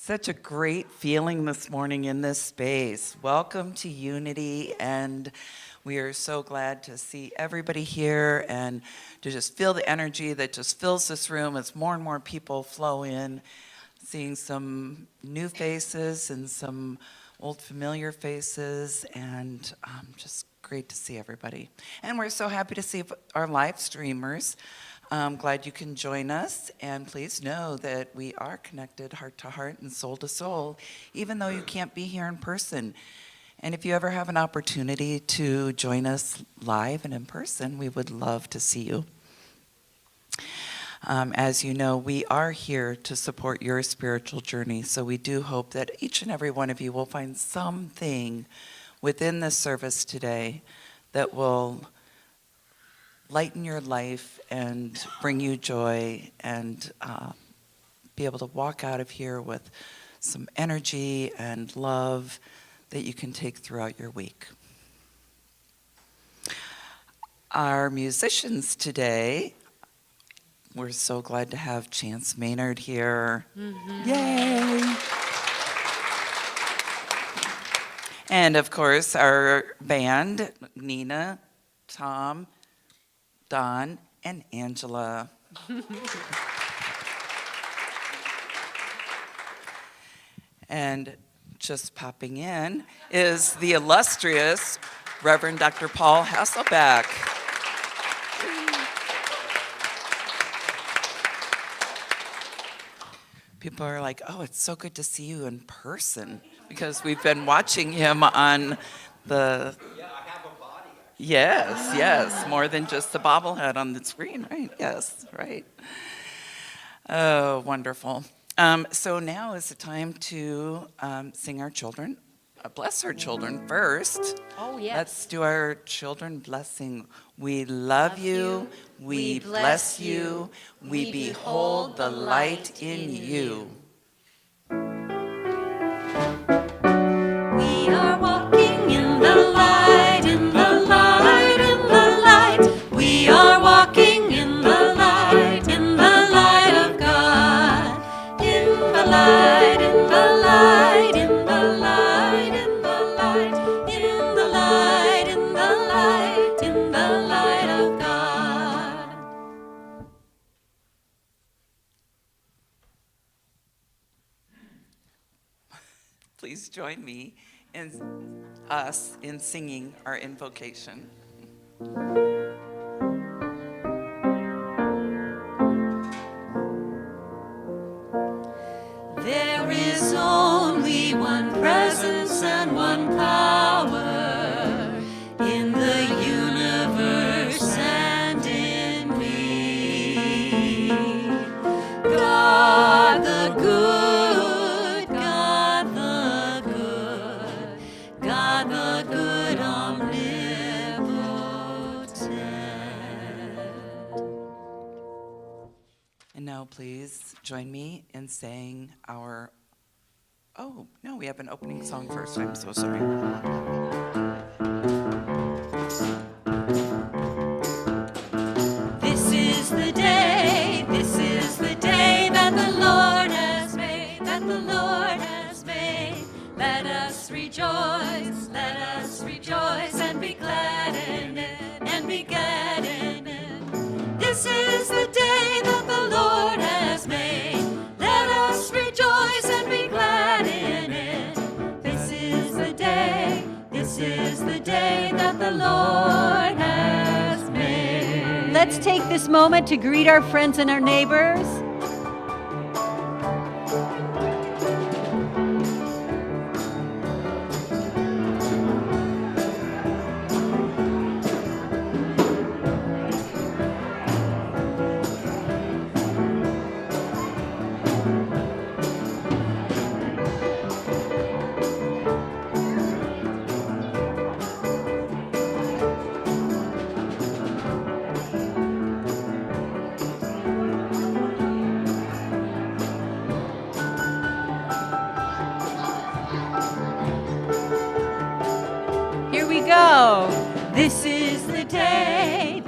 Such a great feeling this morning in this space. Welcome to Unity, and we are so glad to see everybody here and to just feel the energy that just fills this room as more and more people flow in, seeing some new faces and some old familiar faces, and just great to see everybody. And we're so happy to see our live streamers. I'm glad you can join us, and please know that we are connected heart to heart and soul to soul, even though you can't be here in person. And if you ever have an opportunity to join us live and in person, we would love to see you. As you know, we are here to support your spiritual journey, so we do hope that each and every one of you will find something within this service today that will lighten your life and bring you joy, and be able to walk out of here with some energy and love that you can take throughout your week. Our musicians today, we're so glad to have Chance Maynard here. Mm-hmm. Yay! And of course, our band, Nina, Tom, Don, and Angela. And just popping in is the illustrious Reverend Dr. Paul Hasselbeck. People are like, oh, it's so good to see you in person, because we've been watching him on the... Yes, more than just the bobblehead on the screen, right? Yes, right. Oh, wonderful. So now is the time to sing our children. Bless our children first. Oh, yes. Let's do our children blessing. We love you. We bless you. We behold the light in you. We are walking in the light, in the light, in the light. We are walking in the light of God. In the light, in the light, in the light, in the light, in the light, in the light, in the light of God. Please join me and us in singing our invocation. There is only one presence and one power in the universe and in me. God the good, God the good, God the good, omnipotent. And now please join me in saying our... Oh, no, we have an opening song first. I'm so sorry. This is the day that the Lord has made, that the Lord has made. Let us rejoice and be glad in it, and be glad in it. This is the day that the Lord has made. Let us rejoice and be glad in it. This is the day that the Lord has made. Let's take this moment to greet our friends and our neighbors. Here we go. This is the day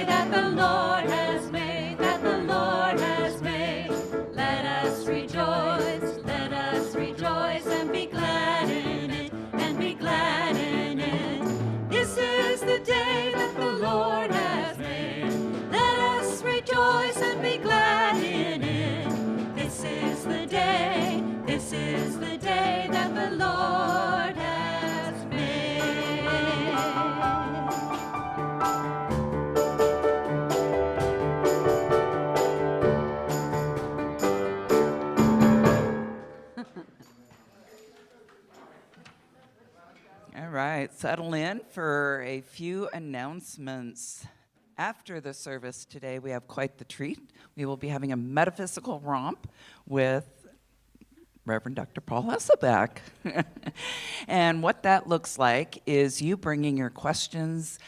that the Lord has made, that the Lord has made. Let us rejoice right, settle in for a few announcements. After the service today, we have quite the treat. We will be having a metaphysical romp with Reverend Dr. Paul Hasselbeck. And what that looks like is you bringing your questions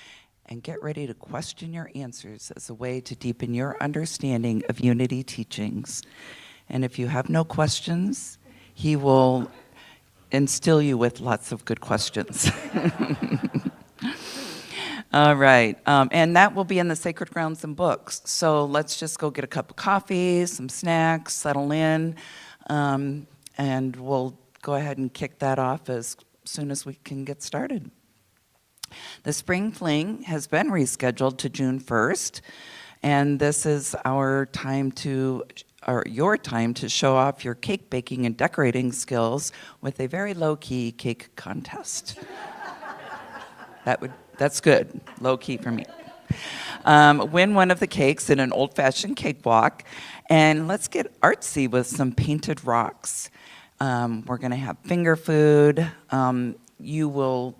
and get ready to question your answers as a way to deepen your understanding of unity teachings. And if you have no questions, he will instill you with lots of good questions. All right, and that will be in the Sacred Grounds and Books. So let's just go get a cup of coffee, some snacks, settle in, and we'll go ahead and kick that off as soon as we can get started. The Spring Fling has been rescheduled to June 1st, and this is our time to or your time to show off your cake baking and decorating skills with a very low-key cake contest. That's good, low-key for me. Win one of the cakes in an old-fashioned cakewalk, and let's get artsy with some painted rocks. We're gonna have finger food. You will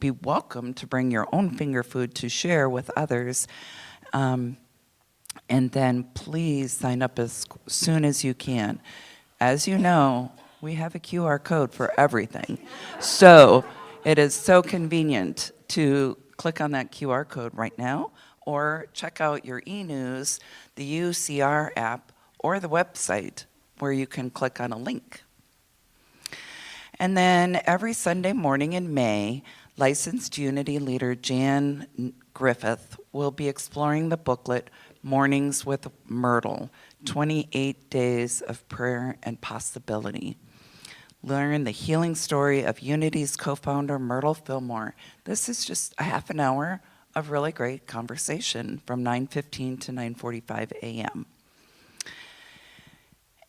be welcome to bring your own finger food to share with others. And then please sign up as soon as you can. As you know, we have a QR code for everything. So it is so convenient to click on that QR code right now or check out your e-news, the UCR app, or the website where you can click on a link. And then every Sunday morning in May, licensed Unity leader Jan Griffith will be exploring the booklet Mornings with Myrtle, 28 Days of Prayer and Possibility. Learn the healing story of Unity's co-founder, Myrtle Fillmore. This is just a half an hour of really great conversation from 9:15 to 9:45 a.m.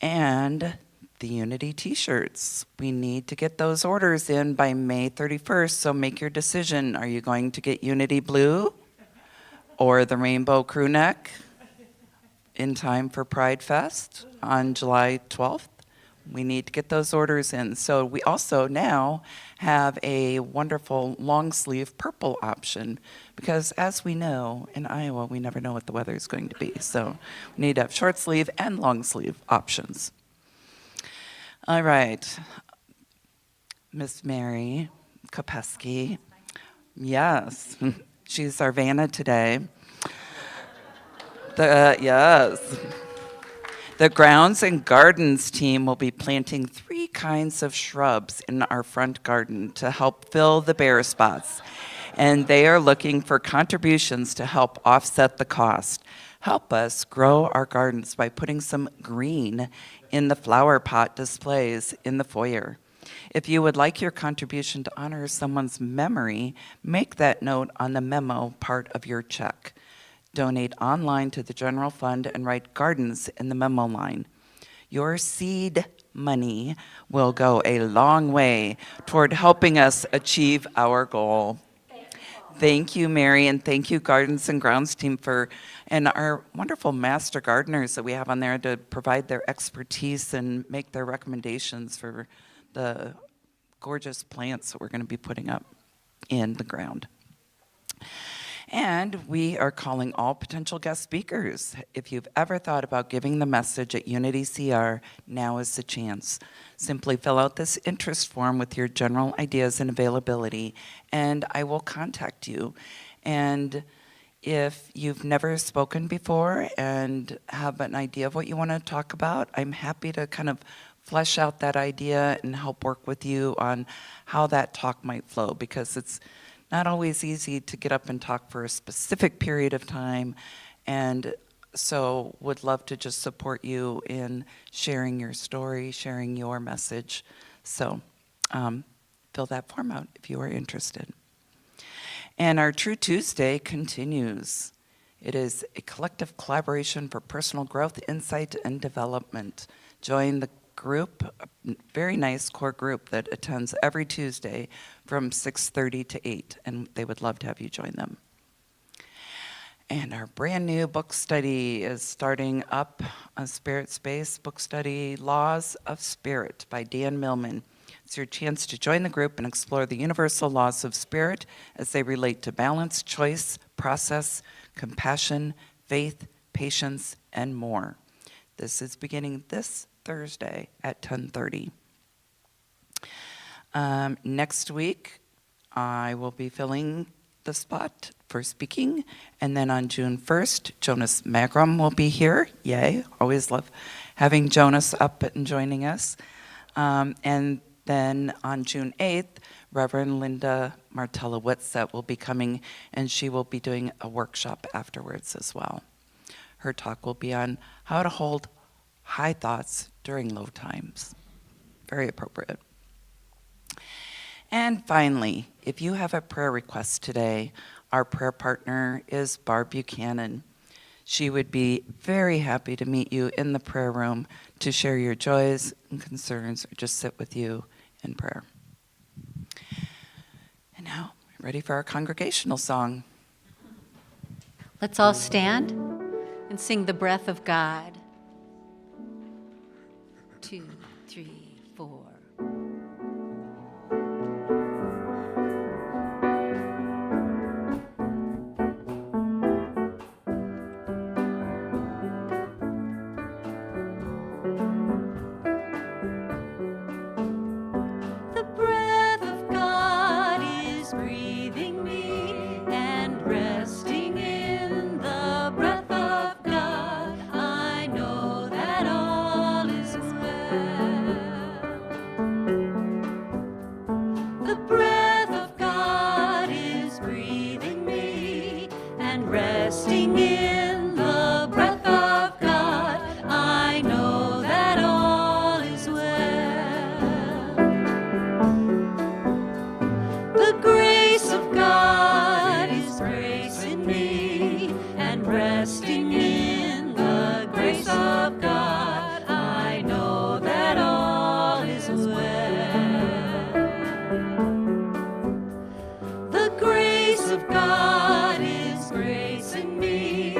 And the Unity t-shirts. We need to get those orders in by May 31st, so make your decision. Are you going to get Unity Blue or the Rainbow Crew Neck in time for Pride Fest on July 12th? We need to get those orders in. So we also now have a wonderful long sleeve purple option because as we know, in Iowa, we never know what the weather is going to be. So we need to have short sleeve and long sleeve options. All right, Miss Mary Kopesky. Yes, she's our Vanna today. Yes. The Grounds and Gardens team will be planting 3 kinds of shrubs in our front garden to help fill the bare spots. And they are looking for contributions to help offset the cost. Help us grow our gardens by putting some green in the flower pot displays in the foyer. If you would like your contribution to honor someone's memory, make that note on the memo part of your check. Donate online to the general fund and write gardens in the memo line. Your seed money will go a long way toward helping us achieve our goal. Thank you, Mary, and thank you, Gardens and Grounds team, and our wonderful master gardeners that we have on there to provide their expertise and make their recommendations for the gorgeous plants that we're going to be putting up in the ground. And we are calling all potential guest speakers. If you've ever thought about giving the message at Unity CR, now is the chance. Simply fill out this interest form with your general ideas and availability, and I will contact you. And if you've never spoken before and have an idea of what you want to talk about, I'm happy to kind of flesh out that idea and help work with you on how that talk might flow, because it's not always easy to get up and talk for a specific period of time, and so would love to just support you in sharing your story, sharing your message. So fill that form out if you are interested. And our True Tuesday continues. It is a collective collaboration for personal growth, insight, and development. Join the group, a very nice core group that attends every Tuesday from 6:30 to 8, and they would love to have you join them. And our brand new book study is starting up on Spirit Space book study, Laws of Spirit by Dan Millman. It's your chance to join the group and explore the universal laws of spirit as they relate to balance, choice, process, compassion, faith, patience, and more. This is beginning this Thursday at 10:30. Next week, I will be filling the spot for speaking, and then on June 1st, Jonas Magrum will be here. Yay, always love having Jonas up and joining us. And then on June 8th, Reverend Linda Martella-Whitsett will be coming, and she will be doing a workshop afterwards as well. Her talk will be on how to hold high thoughts during low times. Very appropriate. And finally, if you have a prayer request today, our prayer partner is Barb Buchanan. She would be very happy to meet you in the prayer room to share your joys and concerns or just sit with you in prayer. And now, we're ready for our congregational song. Let's all stand and sing the breath of God. 2, 3, 4. The breath of God is breathing me and resting in the breath of God. I know that all is well. The breath of God is breathing me and resting in the breath of God. I know that all is well. The grace of God is gracing me and resting in the grace of God. I know that all is well. The grace of God is gracing me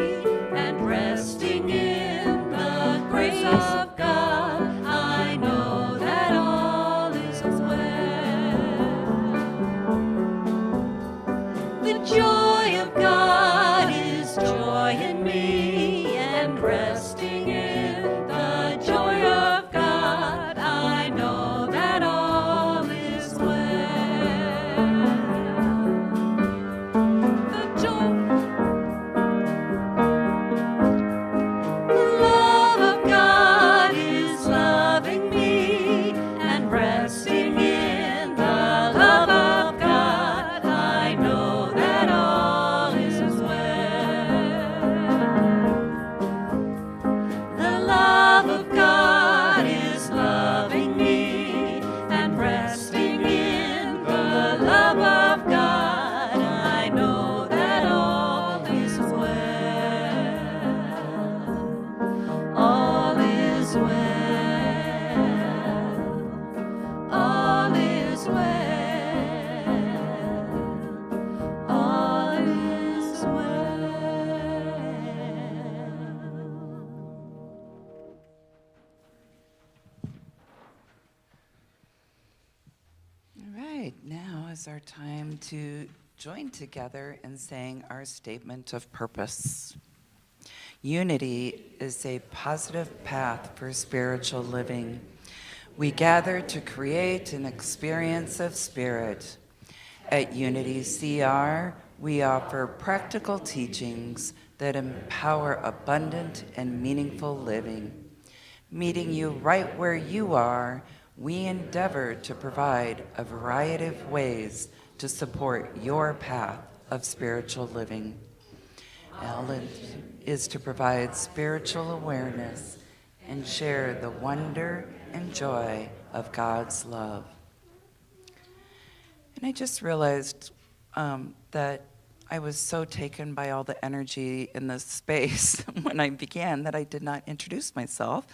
and resting in the grace of God. I know that all is well. The joy of God is joy in me and resting in the joy of God. I know that all is well. The love of God is loving me and resting in the love of God. I know that all is well. The love of God is loving me and resting in the love of God. I know that all is well. All is well. All is well. All is well. All right, now is our time to join together in saying our statement of purpose. Unity is a positive path for spiritual living. We gather to create an experience of spirit. At Unity CR, we offer practical teachings that empower abundant and meaningful living. Meeting you right where you are, we endeavor to provide a variety of ways to support your path of spiritual living. Ellen is to provide spiritual awareness and share the wonder and joy of God's love. And I just realized that I was so taken by all the energy in this space when I began that I did not introduce myself.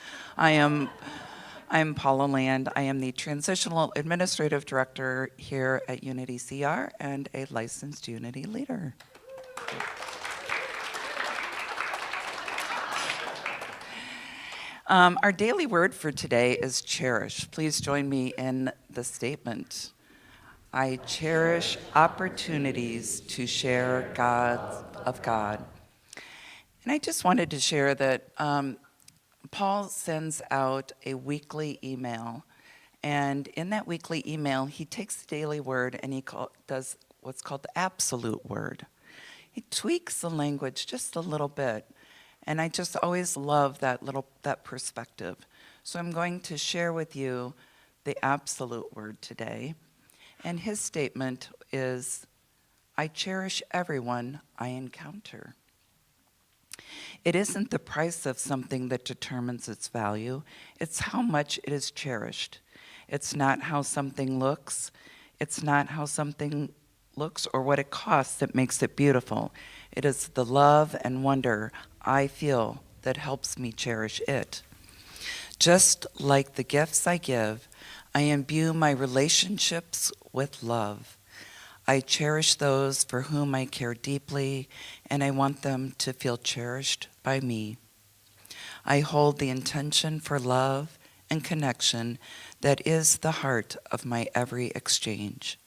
I'm Paula Land. I am the Transitional Administrative Director here at Unity CR and a licensed Unity leader. Our daily word for today is cherish. Please join me in the statement. I cherish opportunities to share God. And I just wanted to share that Paul sends out a weekly email. And in that weekly email, he takes the daily word and he does what's called the absolute word. He tweaks the language just a little bit. And I just always love that perspective. So I'm going to share with you the absolute word today. And his statement is, I cherish everyone I encounter. It isn't the price of something that determines its value. It's how much it is cherished. It's not how something looks. It's not how something looks or what it costs that makes it beautiful. It is the love and wonder I feel that helps me cherish it. Just like the gifts I give, I imbue my relationships with love. I cherish those for whom I care deeply, and I want them to feel cherished by me. I hold the intention for love and connection that is the heart of my every exchange.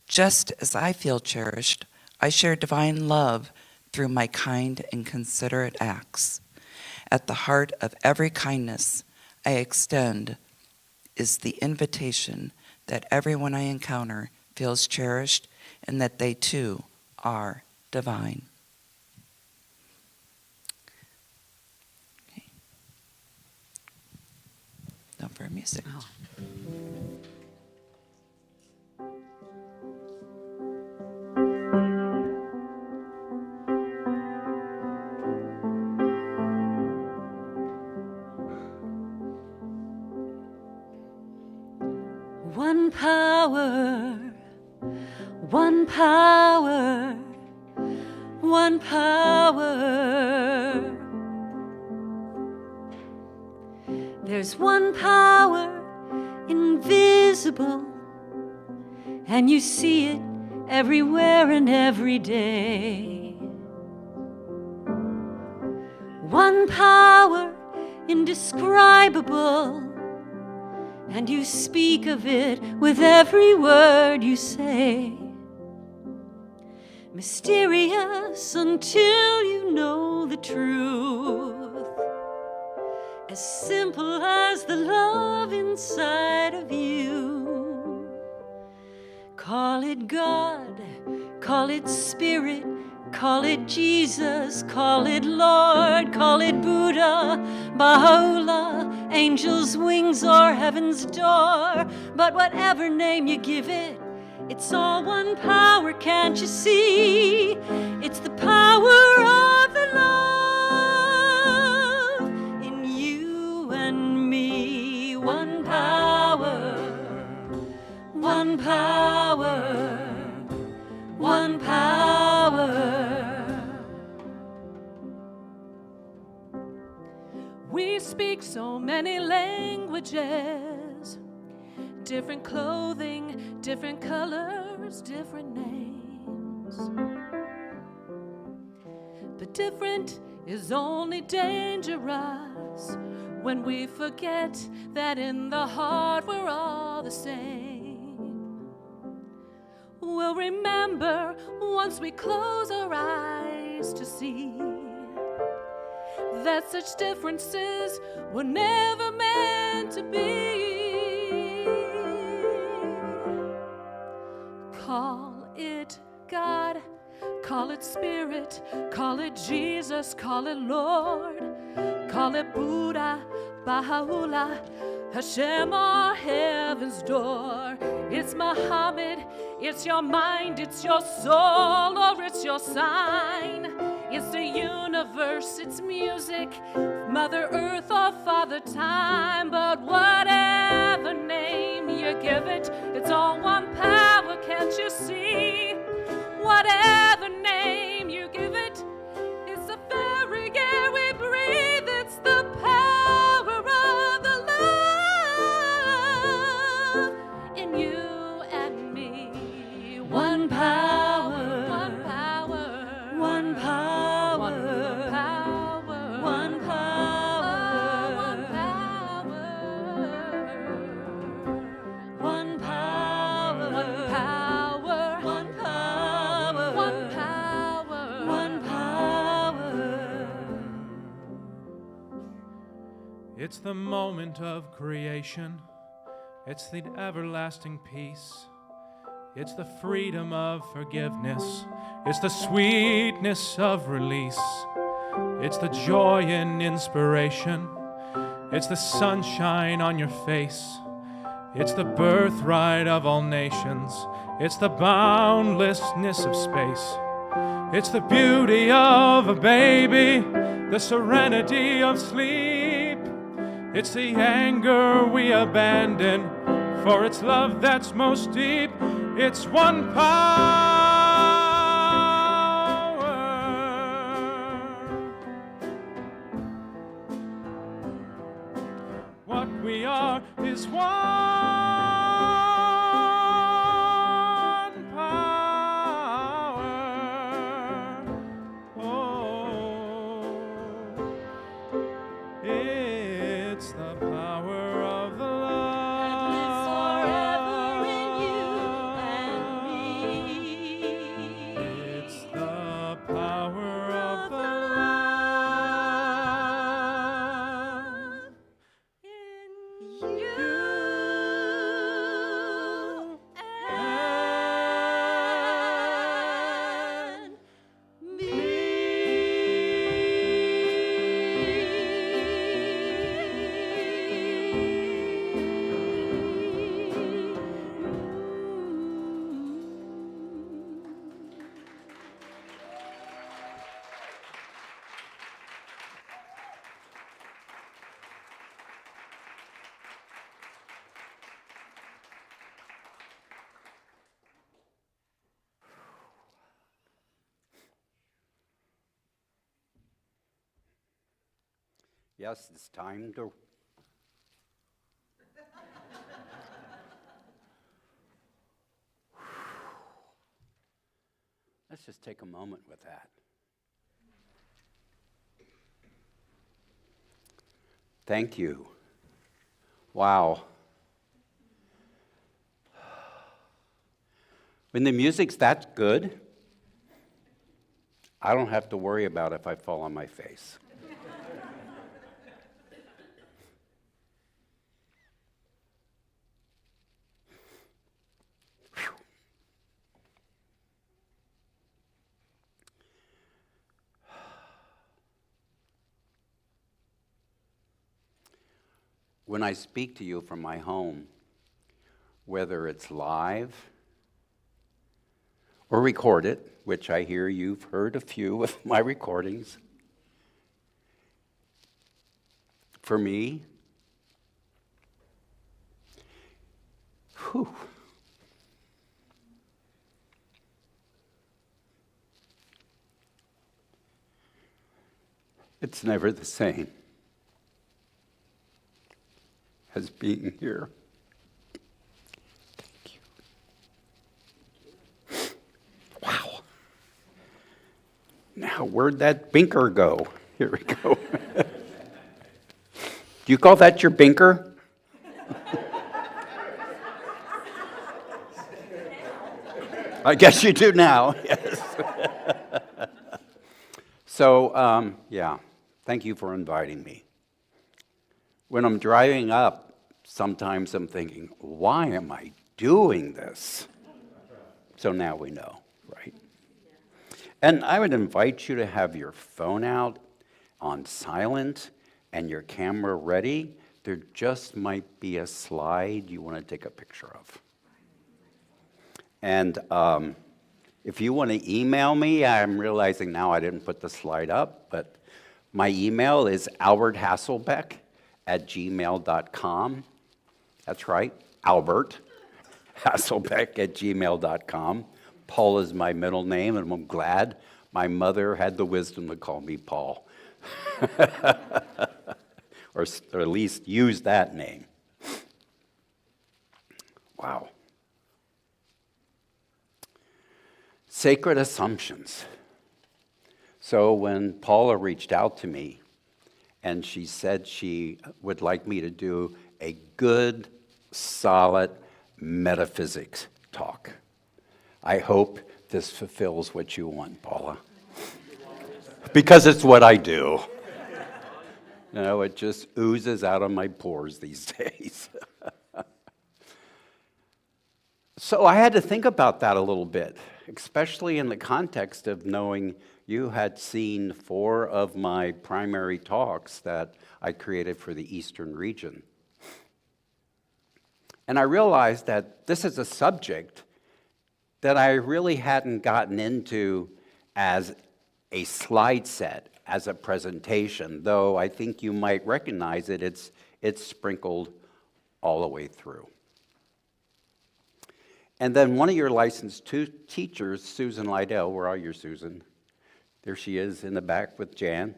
Just as I feel cherished, I share divine love through my kind and considerate acts. At the heart of every kindness I extend is the invitation that everyone I encounter feels cherished and that they too are divine. Okay. Now for music. Oh. One power, one power, one power. There's one power invisible, and you see it everywhere and every day. One power indescribable, and you speak of it with every word you say. Mysterious until you know the truth. As simple as the love inside of you. Call it God, call it Spirit, call it Jesus, call it Lord, call it Buddha, Baha'u'llah, angels' wings or heaven's door. But whatever name you give it, it's all one power, can't you see? It's the power of the love in you and me. One power, one power, one power. We speak so many languages, different clothing, different colors, different names. But different is only dangerous when we forget that in the heart we're all the same. We'll remember once we close our eyes to see that such differences were never meant to be. Call it God, call it Spirit, call it Jesus, call it Lord, call it Buddha, Baha'u'llah, Hashem or heaven's door. It's Muhammad, it's your mind, it's your soul, or it's your sign. It's the universe, it's music, Mother Earth or Father Time. But whatever name you give it, it's all one power, can't you see? Whatever name you give it, it's the very air we breathe. It's the power of the love in you and me. One power, one power, one power, one power, one power, one It's the moment of creation. It's the everlasting peace. It's the freedom of forgiveness. It's the sweetness of release. It's the joy in inspiration. It's the sunshine on your face. It's the birthright of all nations. It's the boundlessness of space. It's the beauty of a baby, the serenity of sleep. It's the anger we abandon for its love that's most deep. It's one power. What we are is one power. Oh, it's the power of the love That lives forever in you and me. It's the power of the love In you you and Yes, it's time to. Let's just take a moment with that. Thank you. Wow. When the music's that good, I don't have to worry about if I fall on my face. When I speak to you from my home, whether it's live or recorded, which I hear you've heard a few of my recordings, for me, it's never the same as being here. Thank you. Wow. Now, where'd that binker go? Here we go. Do you call that your binker? I guess you do now, yes. So, yeah, thank you for inviting me. When I'm driving up, sometimes I'm thinking, why am I doing this? So now we know, right? And I would invite you to have your phone out on silent and your camera ready. There just might be a slide you want to take a picture of. And if you want to email me, I'm realizing now I didn't put the slide up, but my email is alberthasselbeck@gmail.com. That's right, Albert Hasselbeck@gmail.com. Paul is my middle name, and I'm glad my mother had the wisdom to call me Paul. or at least use that name. Wow. Sacred assumptions. So when Paula reached out to me and she said she would like me to do a good, solid metaphysics talk, I hope this fulfills what you want, Paula. Because it's what I do. It just oozes out of my pores these days. So I had to think about that a little bit, especially in the context of knowing you had seen 4 of my primary talks that I created for the Eastern region. And I realized that this is a subject that I really hadn't gotten into as a slide set, as a presentation, though I think you might recognize it. It's sprinkled all the way through. And then one of your licensed teachers, Susan Lydell, where are you, Susan? There she is in the back with Jan,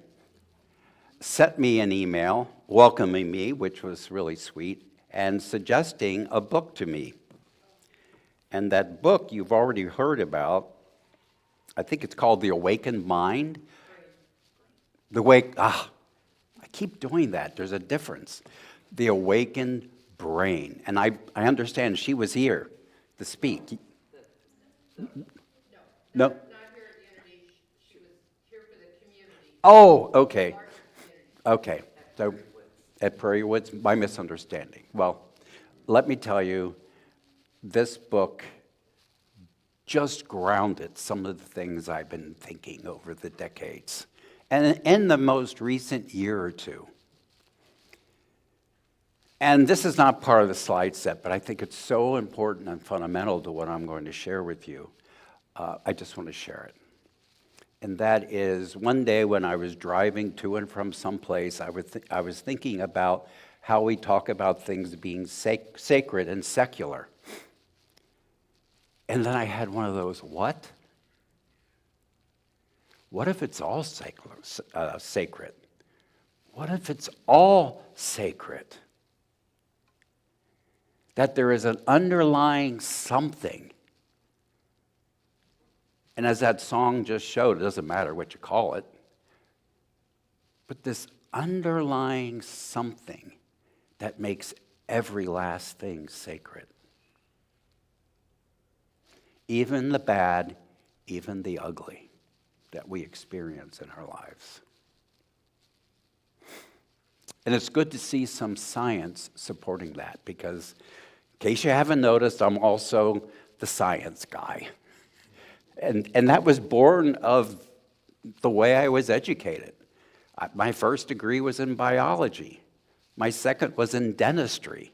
sent me an email welcoming me, which was really sweet, and suggesting a book to me. And that book you've already heard about, I think it's called The Awakened Mind. I keep doing that. There's a difference. The Awakened Brain. And I understand she was here to speak. No? Not here at the Unity. She was here for the community. Oh, okay. Okay. So at Prairie Woods, my misunderstanding. Well, let me tell you, this book just grounded some of the things I've been thinking over the decades, and in the most recent year or two. And this is not part of the slide set, but I think it's so important and fundamental to what I'm going to share with you. I just want to share it. And that is, one day when I was driving to and from someplace, I was thinking about how we talk about things being sacred and secular. And then I had one of those, what? What if it's all sacred? What if it's all sacred? That there is an underlying something. And as that song just showed, it doesn't matter what you call it, but this underlying something that makes every last thing sacred. Even the bad, even the ugly that we experience in our lives. And it's good to see some science supporting that, because in case you haven't noticed, I'm also the science guy. And that was born of the way I was educated. My first degree was in biology. My second was in dentistry.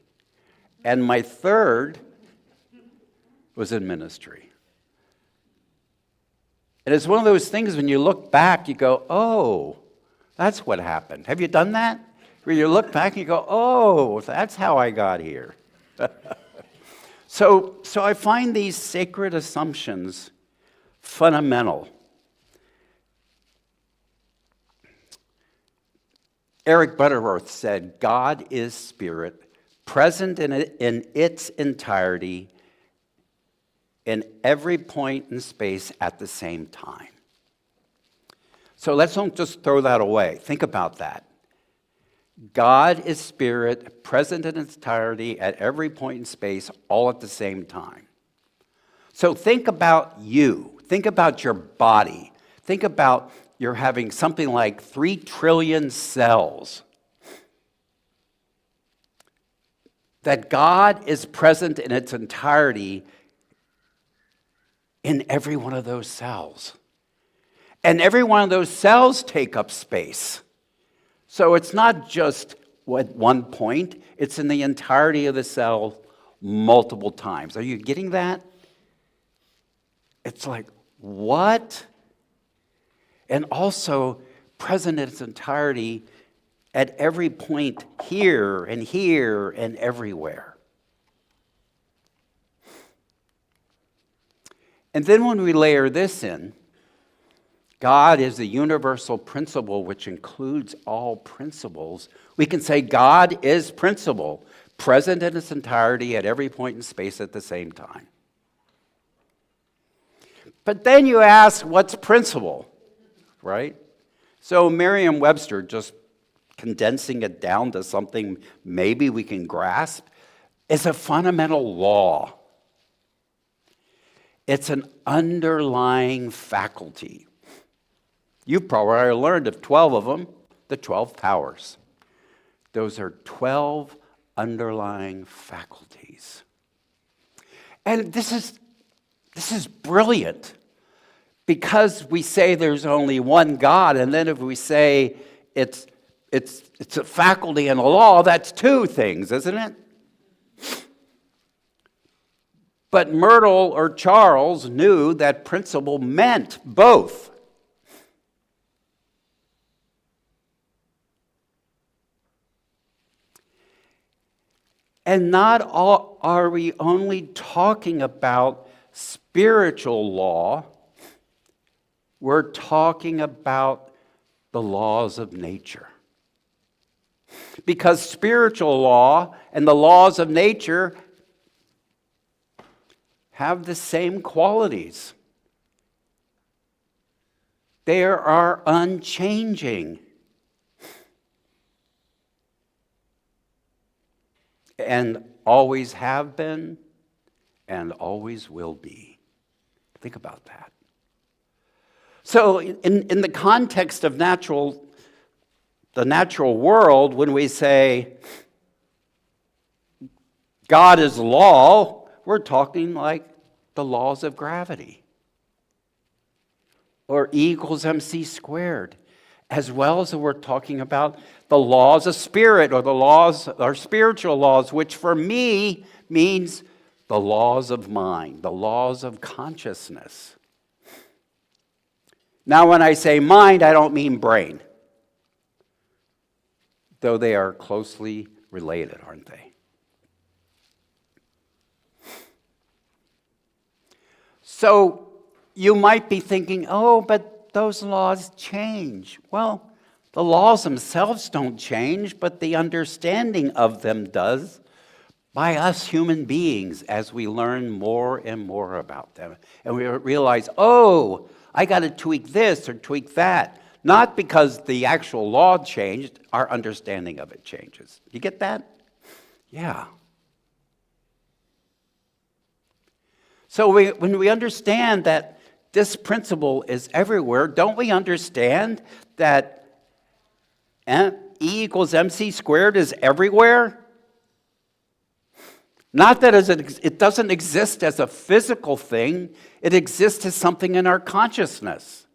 And my third was in ministry. And it's one of those things when you look back, you go, oh, that's what happened. Have you done that? Where you look back and you go, oh, that's how I got here. So I find these sacred assumptions fundamental. Eric Butterworth said, God is spirit, present in its entirety, in every point in space at the same time. So let's don't just throw that away. Think about that. God is spirit, present in its entirety at every point in space, all at the same time. So think about you. Think about your body. Think about you're having something like 3 trillion cells. That God is present in its entirety in every one of those cells. And every one of those cells take up space. So it's not just at one point, it's in the entirety of the cell multiple times. Are you getting that? It's like, what? And also present in its entirety at every point here and everywhere. And then when we layer this in, God is the universal principle which includes all principles. We can say God is principle, present in its entirety at every point in space at the same time. But then you ask, what's principle, right? So Merriam-Webster, just condensing it down to something maybe we can grasp, is a fundamental law. It's an underlying faculty. You've probably learned of 12 of them, the 12 powers. Those are 12 underlying faculties. And this is brilliant, because we say there's only one God, and then if we say it's a faculty and a law, that's two things, isn't it? But Myrtle or Charles knew that principle meant both. And not all, are we only talking about spiritual law, we're talking about the laws of nature. Because spiritual law and the laws of nature have the same qualities. They are unchanging. And always have been and always will be. Think about that. So in the context of the natural world, when we say God is law, we're talking like the laws of gravity, or E equals MC squared, as well as we're talking about the laws of spirit, or the laws, or spiritual laws, which for me means the laws of mind, the laws of consciousness. Now, when I say mind, I don't mean brain, though they are closely related, aren't they? So you might be thinking, oh, but those laws change. Well, the laws themselves don't change, but the understanding of them does by us human beings as we learn more and more about them. And we realize, oh, I got to tweak this or tweak that. Not because the actual law changed, our understanding of it changes. You get that? Yeah. So when we understand that this principle is everywhere, don't we understand that E equals MC squared is everywhere? Not that it doesn't exist as a physical thing, it exists as something in our consciousness.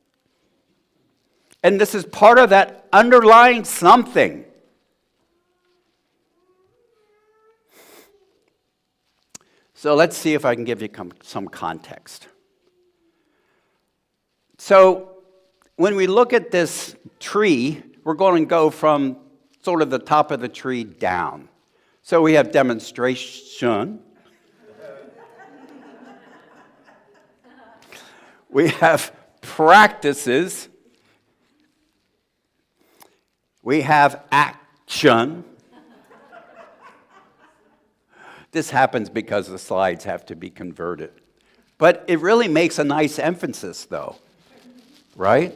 And this is part of that underlying something. So let's see if I can give you some context. So when we look at this tree, we're going to go from sort of the top of the tree down. So we have demonstration. We have practices. We have action. This happens because the slides have to be converted. But it really makes a nice emphasis, though, right?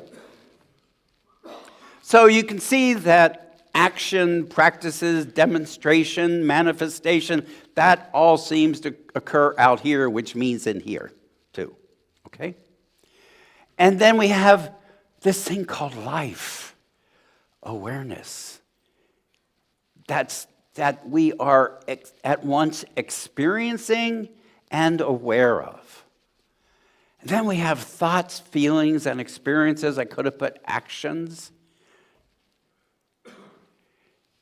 So you can see that action, practices, demonstration, manifestation, that all seems to occur out here, which means in here, too, okay? And then we have this thing called life, awareness. That we are at once experiencing and aware of. And then we have thoughts, feelings, and experiences. I could have put actions.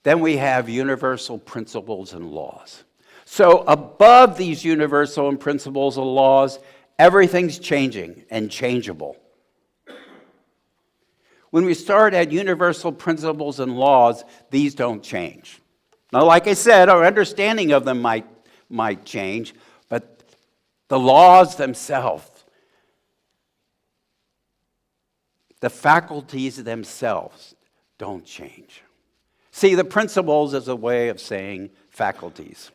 Then we have universal principles and laws. So above these universal principles and laws, everything's changing and changeable. When we start at universal principles and laws, these don't change. Now, like I said, our understanding of them might change, but the laws themselves, the faculties themselves don't change. See, the principles is a way of saying faculties.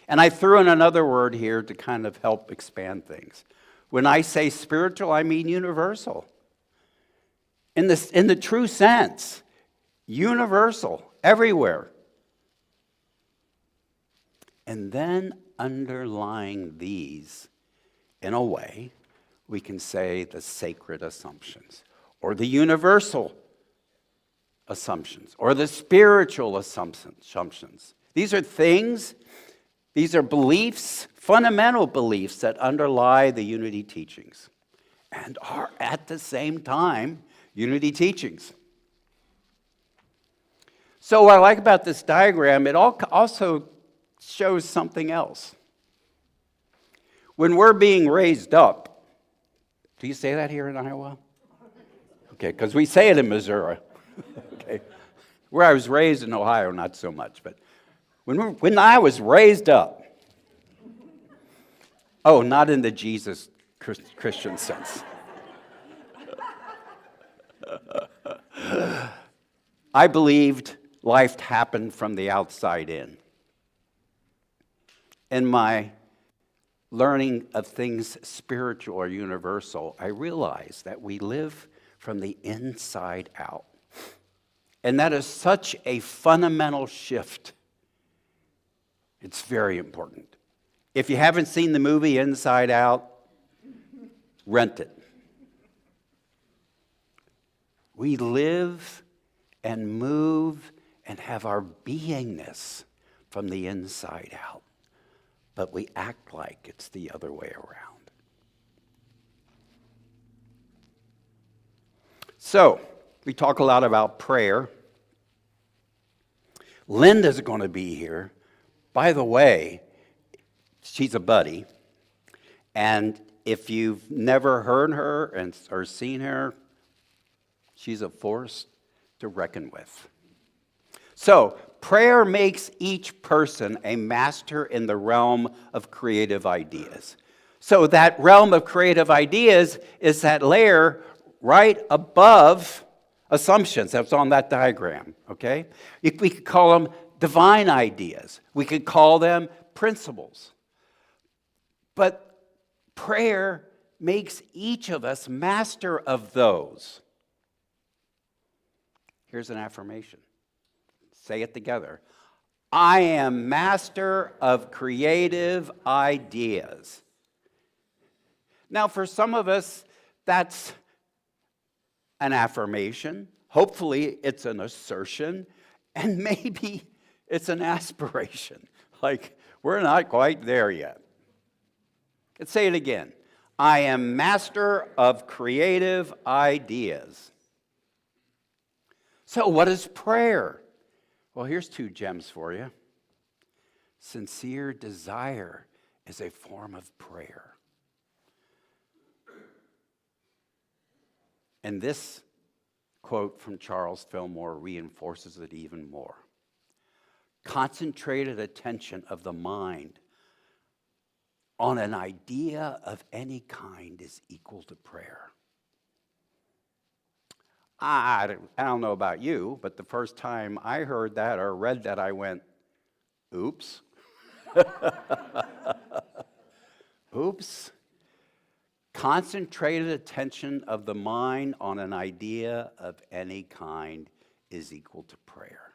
And I threw in another word here to kind of help expand things. When I say spiritual, I mean universal. In the true sense, universal, everywhere. And then underlying these, in a way, we can say the sacred assumptions, or the universal assumptions or the spiritual assumptions. These are things, these are beliefs, fundamental beliefs that underlie the unity teachings and are at the same time unity teachings. So what I like about this diagram, it also shows something else. When we're being raised up, do you say that here in Iowa? Okay, because we say it in Missouri. Okay, where I was raised in Ohio, not so much, but when I was raised up, oh, not in the Jesus Christian sense. I believed life happened from the outside in. In my learning of things spiritual or universal, I realized that we live from the inside out. And that is such a fundamental shift. It's very important. If you haven't seen the movie Inside Out, rent it. We live and move and have our beingness from the inside out, but we act like it's the other way around. So, we talk a lot about prayer. Linda's going to be here. By the way, she's a buddy, and if you've never heard her or seen her, she's a force to reckon with. So, prayer makes each person a master in the realm of creative ideas. So that realm of creative ideas is that layer right above assumptions. That's on that diagram, okay? We could call them divine ideas. We could call them principles. But prayer makes each of us master of those. Here's an affirmation. Say it together. I am master of creative ideas. Now, for some of us, that's an affirmation. Hopefully, it's an assertion. And maybe it's an aspiration. Like, we're not quite there yet. Let's say it again. I am master of creative ideas. So, what is prayer? Well, here's 2 gems for you. Sincere desire is a form of prayer. And this quote from Charles Fillmore reinforces it even more. Concentrated attention of the mind on an idea of any kind is equal to prayer. I don't know about you, but the first time I heard that or read that, I went, oops. Oops. Concentrated attention of the mind on an idea of any kind is equal to prayer.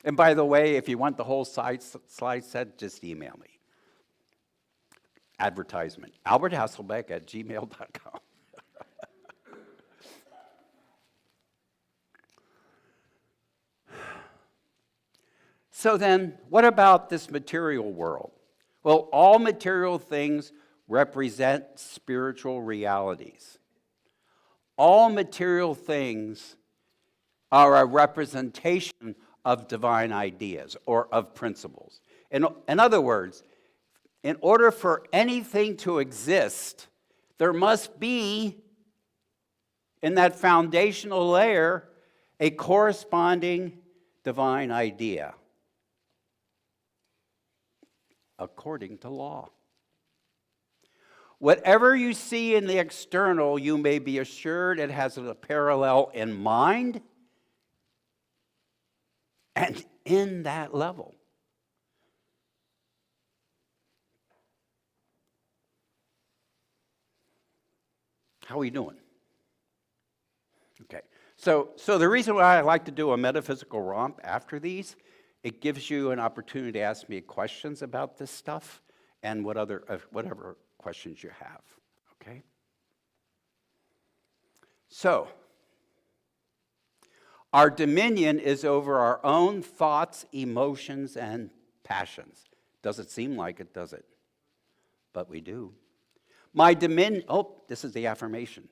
And by the way, if you want the whole slide set, just email me. Advertisement, alberthasselbeck@gmail.com. So then, what about this material world? Well, all material things represent spiritual realities. All material things are a representation of divine ideas or of principles. In other words, in order for anything to exist, there must be, in that foundational layer, a corresponding divine idea, according to law. Whatever you see in the external, you may be assured it has a parallel in mind and in that level. How are we doing? Okay. So the reason why I like to do a metaphysical romp after these, it gives you an opportunity to ask me questions about this stuff and whatever questions you have, okay? So, Our dominion is over our own thoughts, emotions, and passions. Doesn't seem like it, does it? But we do. My dominion, this is the affirmation.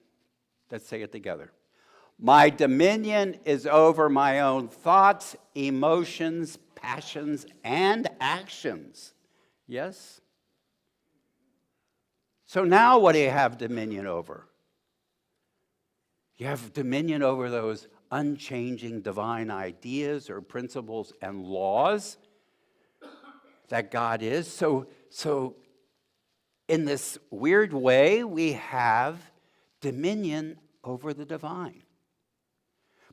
Let's say it together. My dominion is over my own thoughts, emotions, passions, and actions. Yes? So now what do you have dominion over? You have dominion over those unchanging divine ideas or principles and laws that God is. So in this weird way, we have dominion over the divine.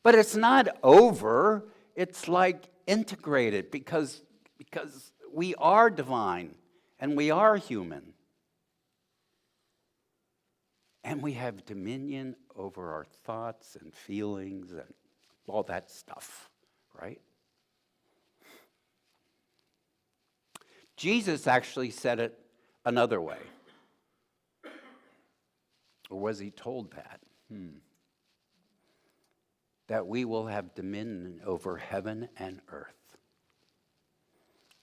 But it's not over, it's like integrated because we are divine and we are human. And we have dominion over our thoughts and feelings and all that stuff, right? Jesus actually said it another way. Or was he told that? That we will have dominion over heaven and earth.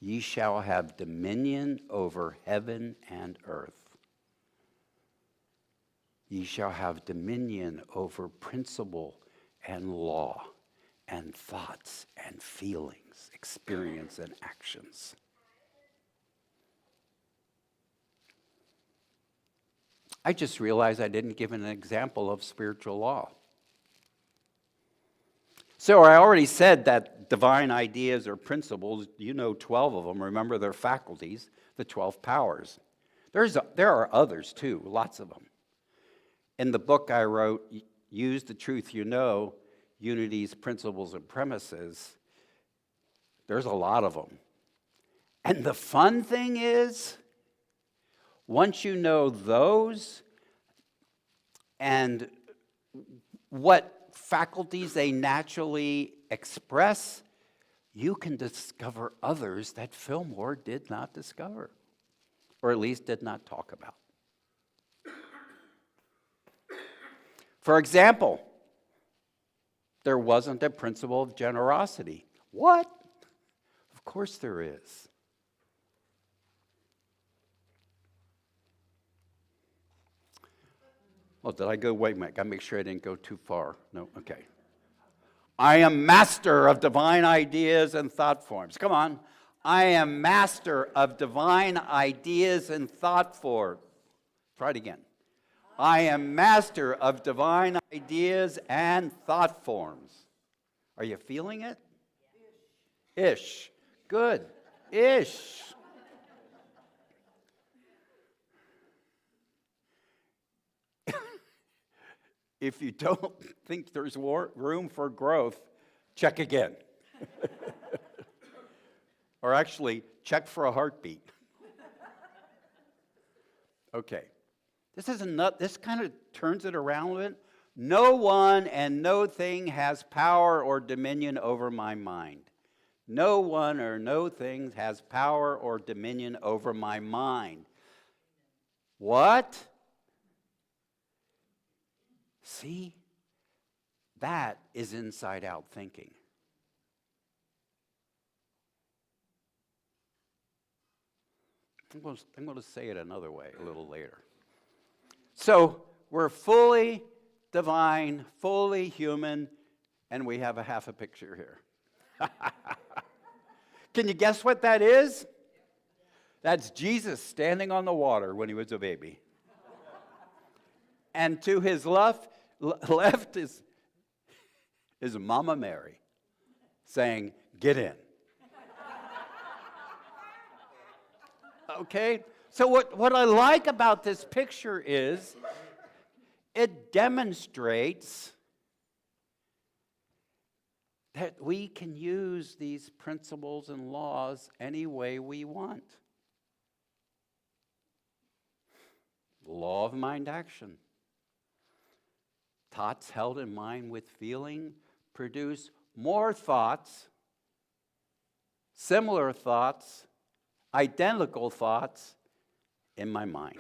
Ye shall have dominion over heaven and earth. Ye shall have dominion over principle and law and thoughts and feelings, experience and actions. I just realized I didn't give an example of spiritual law. So I already said that divine ideas or principles, 12 of them. Remember, they're faculties, the 12 powers. There are others too, lots of them. In the book I wrote, Use the Truth You Know, Unity's Principles and Premises, there's a lot of them. And the fun thing is, once you know those and what faculties they naturally express, you can discover others that Fillmore did not discover, or at least did not talk about. For example, there wasn't a principle of generosity. What? Of course there is. Oh, did I go? Wait a minute, gotta make sure I didn't go too far. No, okay. I am master of divine ideas and thought forms. Come on. I am master of divine ideas and thought forms. Try it again. I am master of divine ideas and thought forms. Are you feeling it? Ish. Good. Ish. If you don't think there's room for growth, check again. Or actually, check for a heartbeat. Okay. This kind of turns it around a bit. No one and no thing has power or dominion over my mind. No one or no thing has power or dominion over my mind. What? See? That is inside out thinking. I'm going to say it another way a little later. So we're fully divine, fully human, and we have a half a picture here. Can you guess what that is? That's Jesus standing on the water when he was a baby. And to his left is Mama Mary saying, "Get in." Okay? So what I like about this picture is it demonstrates that we can use these principles and laws any way we want. Law of mind action. Thoughts held in mind with feeling produce more thoughts, similar thoughts, identical thoughts in my mind.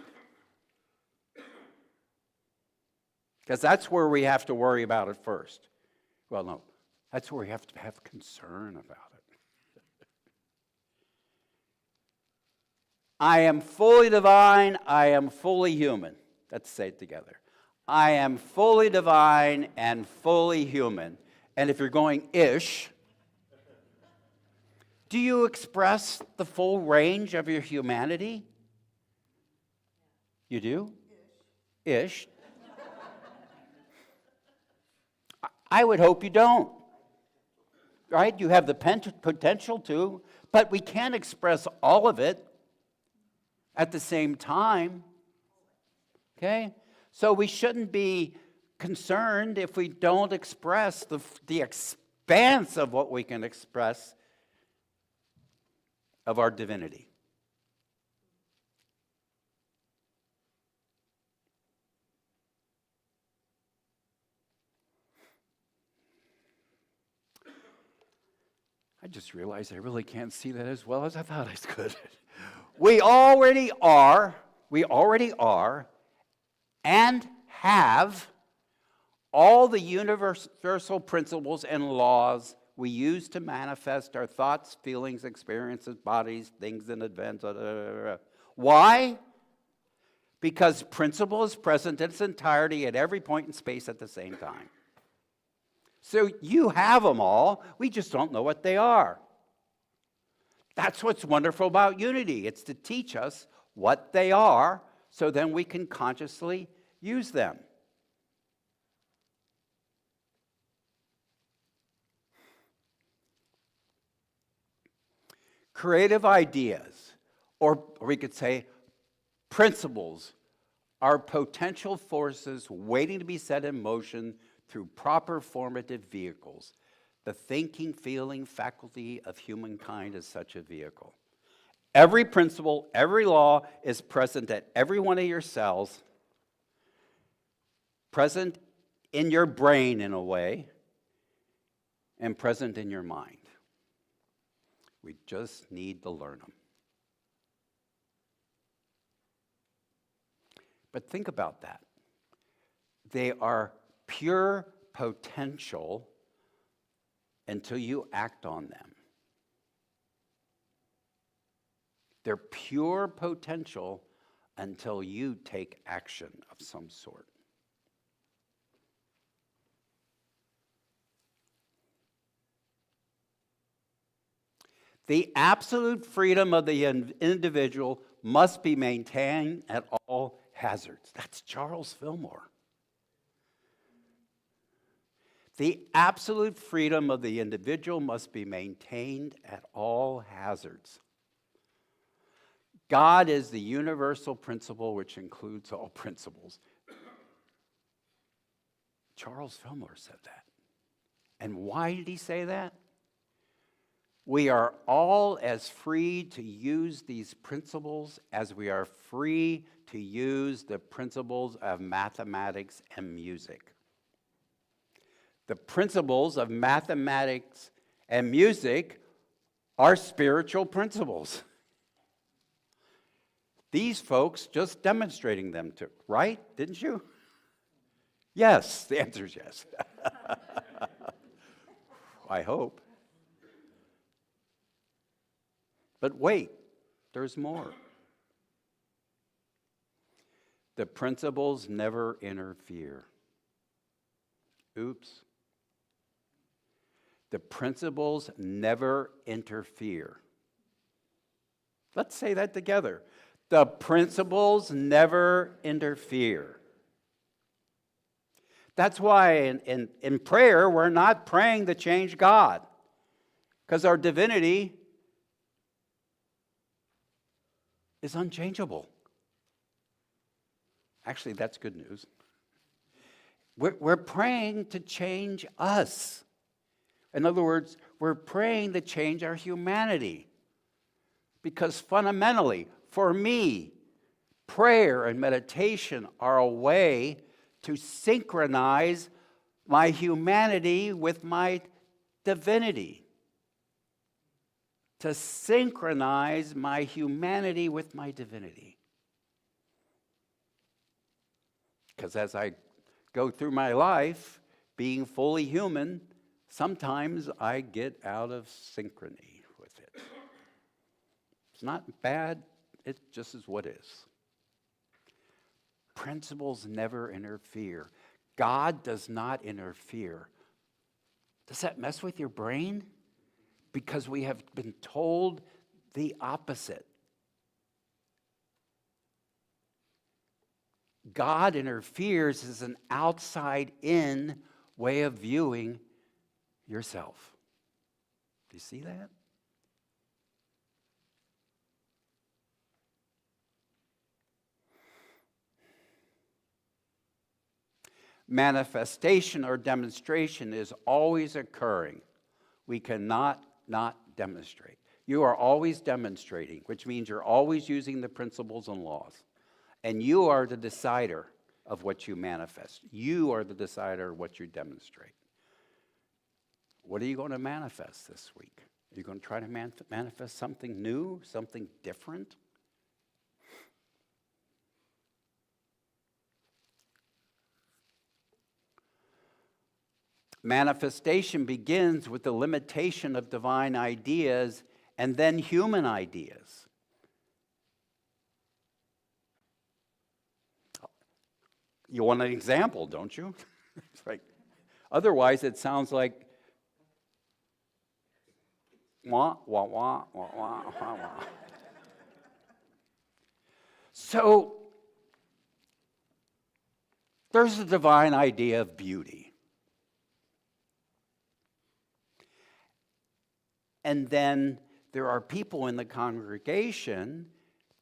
Because that's where we have to worry about it first. Well, no, That's where we have to have concern about it. I am fully divine, I am fully human. Let's say it together. I am fully divine and fully human. And if you're going ish, do you express the full range of your humanity? You do? Ish. I would hope you don't. Right? You have the potential to, but we can't express all of it at the same time. Okay? So we shouldn't be concerned if we don't express the expanse of what we can express of our divinity. I just realized I really can't see that as well as I thought I could. We already are, and have all the universal principles and laws we use to manifest our thoughts, feelings, experiences, bodies, things, and events. Why? Because principle is present in its entirety at every point in space at the same time. So you have them all, we just don't know what they are. That's what's wonderful about unity. It's to teach us what they are so then we can consciously use them. Creative ideas, or we could say principles, are potential forces waiting to be set in motion through proper formative vehicles. The thinking, feeling faculty of humankind is such a vehicle. Every principle, every law is present at every one of your cells, present in your brain in a way, and present in your mind. We just need to learn them. But think about that. They are pure potential until you act on them. They're pure potential until you take action of some sort. The absolute freedom of the individual must be maintained at all hazards. That's Charles Fillmore. The absolute freedom of the individual must be maintained at all hazards. God is the universal principle which includes all principles. Charles Fillmore said that. And why did he say that? We are all as free to use these principles as we are free to use the principles of mathematics and music. The principles of mathematics and music are spiritual principles. These folks just demonstrating them to, right? Didn't you? Yes, the answer is yes. I hope. But wait, there's more. The principles never interfere. Oops. The principles never interfere. Let's say that together. The principles never interfere. That's why in prayer, we're not praying to change God, because our divinity is unchangeable. Actually, that's good news. We're praying to change us. In other words, we're praying to change our humanity. Because fundamentally, for me, prayer and meditation are a way to synchronize my humanity with my divinity. To synchronize my humanity with my divinity. Because as I go through my life, being fully human, sometimes I get out of synchrony with it. It's not bad, it just is what is. Principles never interfere. God does not interfere. Does that mess with your brain? Because we have been told the opposite. God interferes as an outside-in way of viewing yourself. Do you see that? Manifestation or demonstration is always occurring. We cannot not demonstrate. You are always demonstrating, which means you're always using the principles and laws. And you are the decider of what you manifest. You are the decider of what you demonstrate. What are you going to manifest this week? Are you going to try to manifest something new, something different? Manifestation begins with the limitation of divine ideas and then human ideas. You want an example, don't you? It's like, otherwise, it sounds like wah, wah, wah, wah, wah, wah, wah. So, there's the divine idea of beauty. And then there are people in the congregation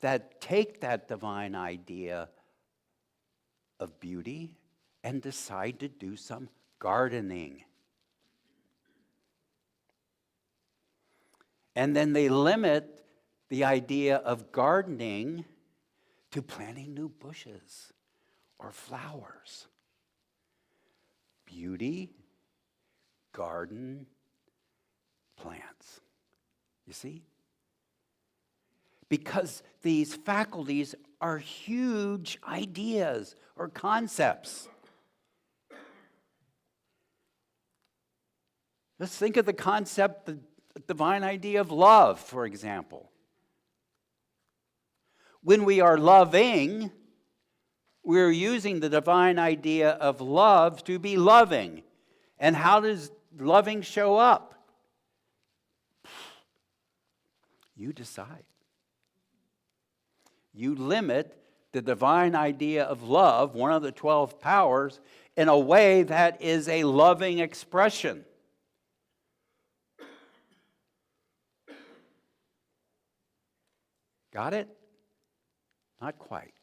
that take that divine idea of beauty and decide to do some gardening. And then they limit the idea of gardening to planting new bushes or flowers. Beauty, garden, plants. You see? Because these faculties are huge ideas or concepts. Let's think of the concept, the divine idea of love, for example. When we are loving, we're using the divine idea of love to be loving. And how does loving show up? You decide. You limit the divine idea of love, one of the 12 powers, in a way that is a loving expression. Got it? Not quite.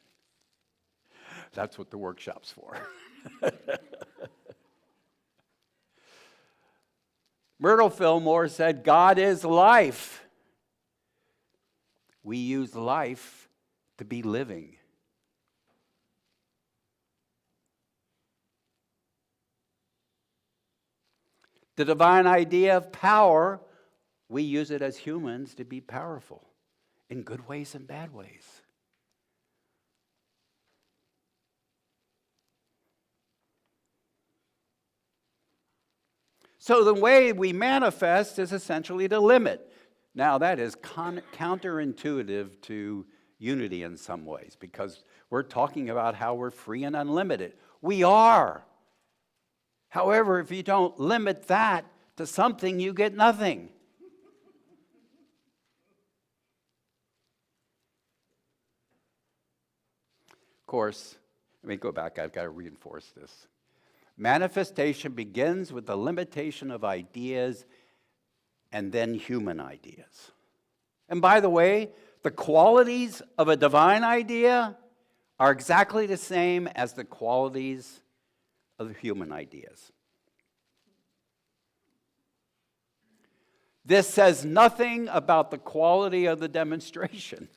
That's what the workshop's for. Myrtle Fillmore said, God is life. We use life to be living. The divine idea of power, we use it as humans to be powerful in good ways and bad ways. So the way we manifest is essentially to limit. Now, that is counterintuitive to unity in some ways, because we're talking about how we're free and unlimited. We are. However, if you don't limit that to something, you get nothing. Of course, let me go back. I've got to reinforce this. Manifestation begins with the limitation of ideas and then human ideas. And by the way, the qualities of a divine idea are exactly the same as the qualities of human ideas. This says nothing about the quality of the demonstration.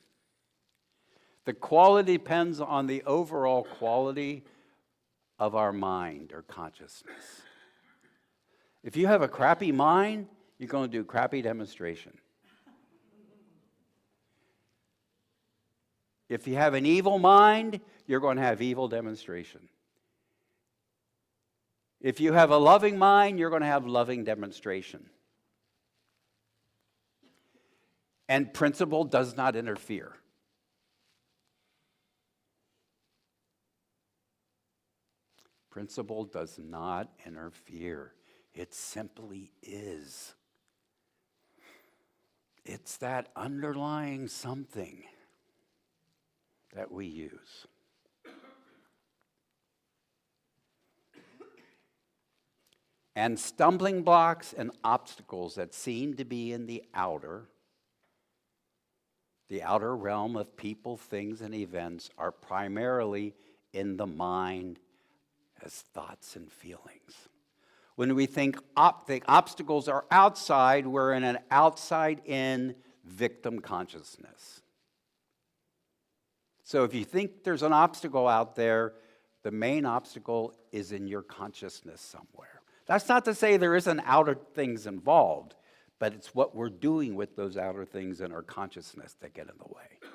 The quality depends on the overall quality of our mind or consciousness. If you have a crappy mind, you're going to do crappy demonstration. If you have an evil mind, you're going to have evil demonstration. If you have a loving mind, you're going to have loving demonstration. And principle does not interfere. Principle does not interfere. It simply is. It's that underlying something that we use. And stumbling blocks and obstacles that seem to be in the outer realm of people, things, and events are primarily in the mind as thoughts and feelings. When we think the obstacles are outside, we're in an outside-in victim consciousness. So if you think there's an obstacle out there, the main obstacle is in your consciousness somewhere. That's not to say there isn't outer things involved, but it's what we're doing with those outer things in our consciousness that get in the way.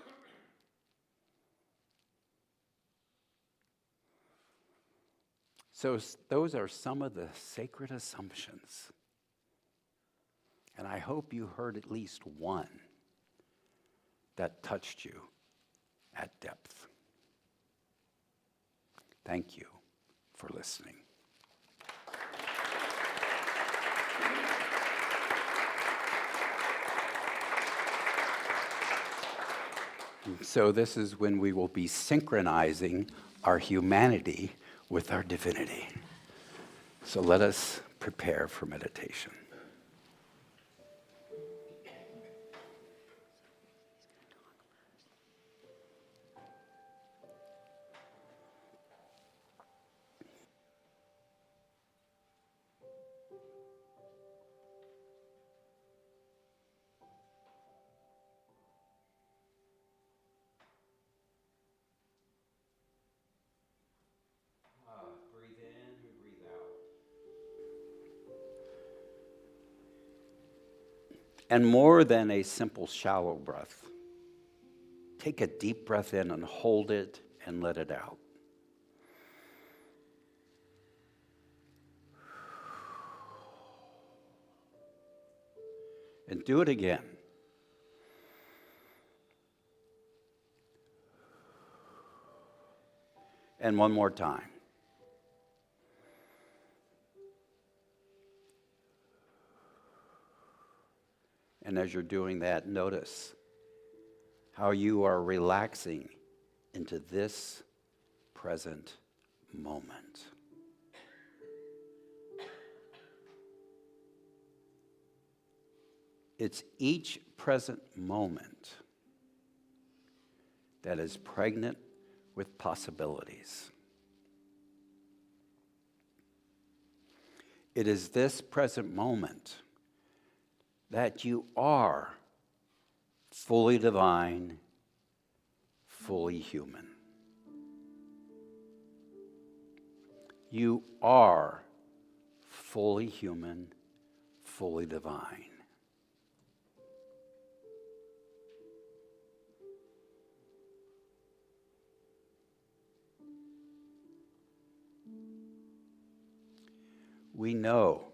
So those are some of the sacred assumptions. And I hope you heard at least one that touched you at depth. Thank you for listening. So this is when we will be synchronizing our humanity with our divinity. So let us prepare for meditation. Breathe in and breathe out. And more than a simple shallow breath, take a deep breath in and hold it and let it out. And do it again. And one more time. And as you're doing that, notice how you are relaxing into this present moment. It's each present moment that is pregnant with possibilities. It is this present moment that you are fully divine, fully human. You are fully human, fully divine. We know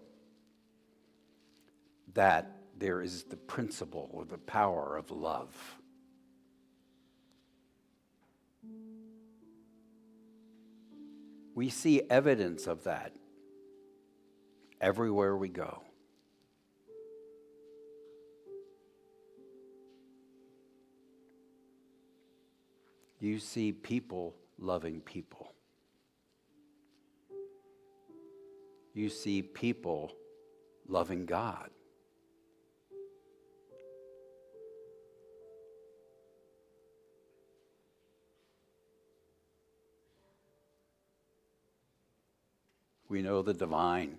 that there is the principle or the power of love. We see evidence of that everywhere we go. You see people loving people. You see people loving God. We know the divine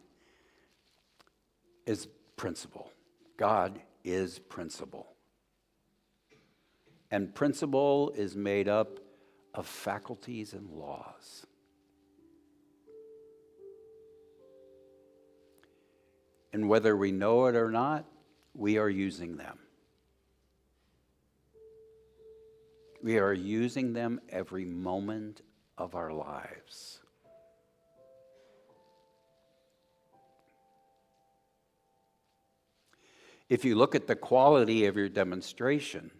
is principle. God is principle. And principle is made up of faculties and laws. And whether we know it or not, we are using them. We are using them every moment of our lives. If you look at the quality of your demonstration,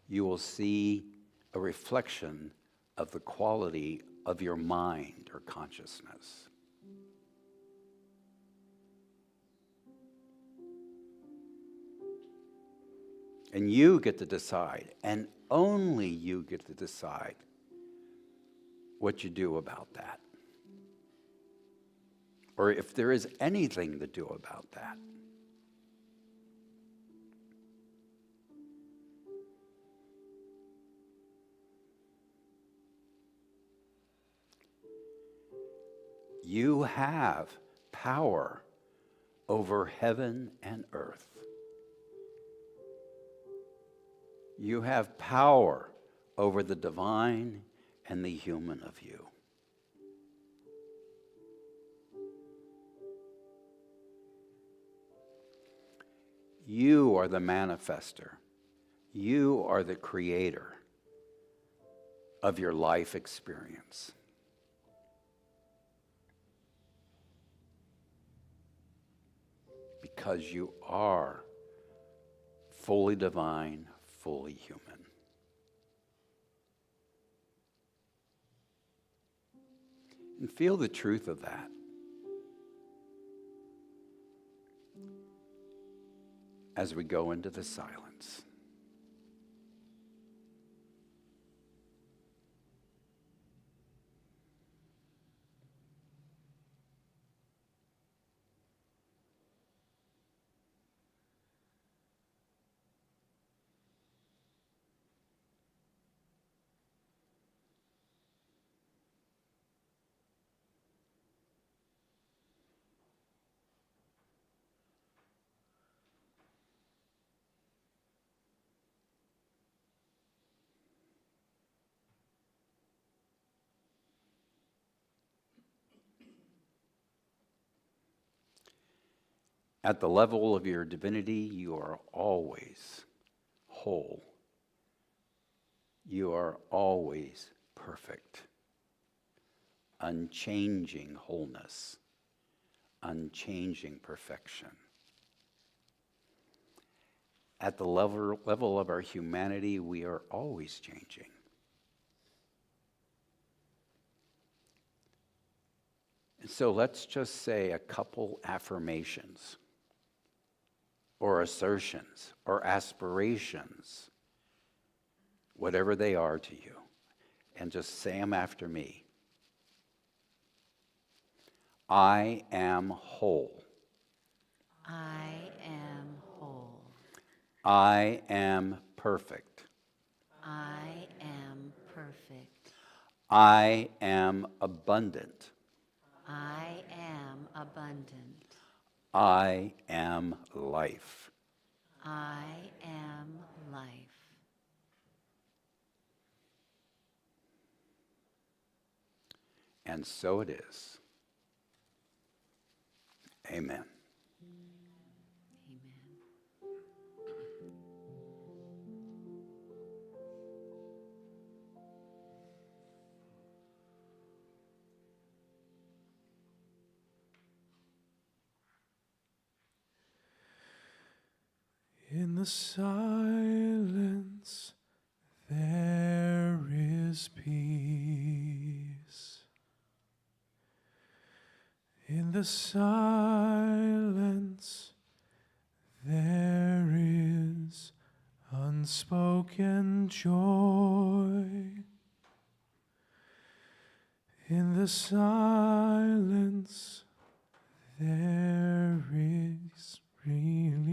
you will see a reflection of the quality of your mind or consciousness. And you get to decide, and only you get to decide what you do about that. Or if there is anything to do about that. You have power over heaven and earth. You have power over the divine and the human of you. You are the manifester. You are the creator of your life experience. Because you are fully divine, fully human. And feel the truth of that. As we go into the silence. At the level of your divinity, you are always whole. You are always perfect. Unchanging wholeness. Unchanging perfection. At the level of our humanity, we are always changing. And so let's just say a couple affirmations, or assertions, or aspirations, whatever they are to you, and just say them after me. I am whole. I am whole. I am perfect. I am perfect. I am abundant. I am abundant. I am life. I am life. And so it is. Amen. Amen. In the silence, there is peace. In the silence, there is unspoken joy. In the silence, there is release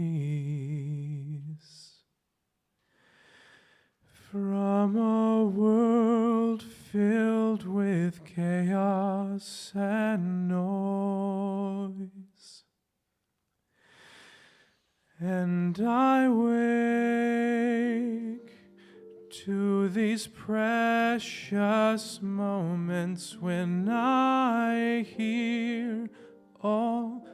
from a world filled with chaos and noise. And I wake to these precious moments when I hear all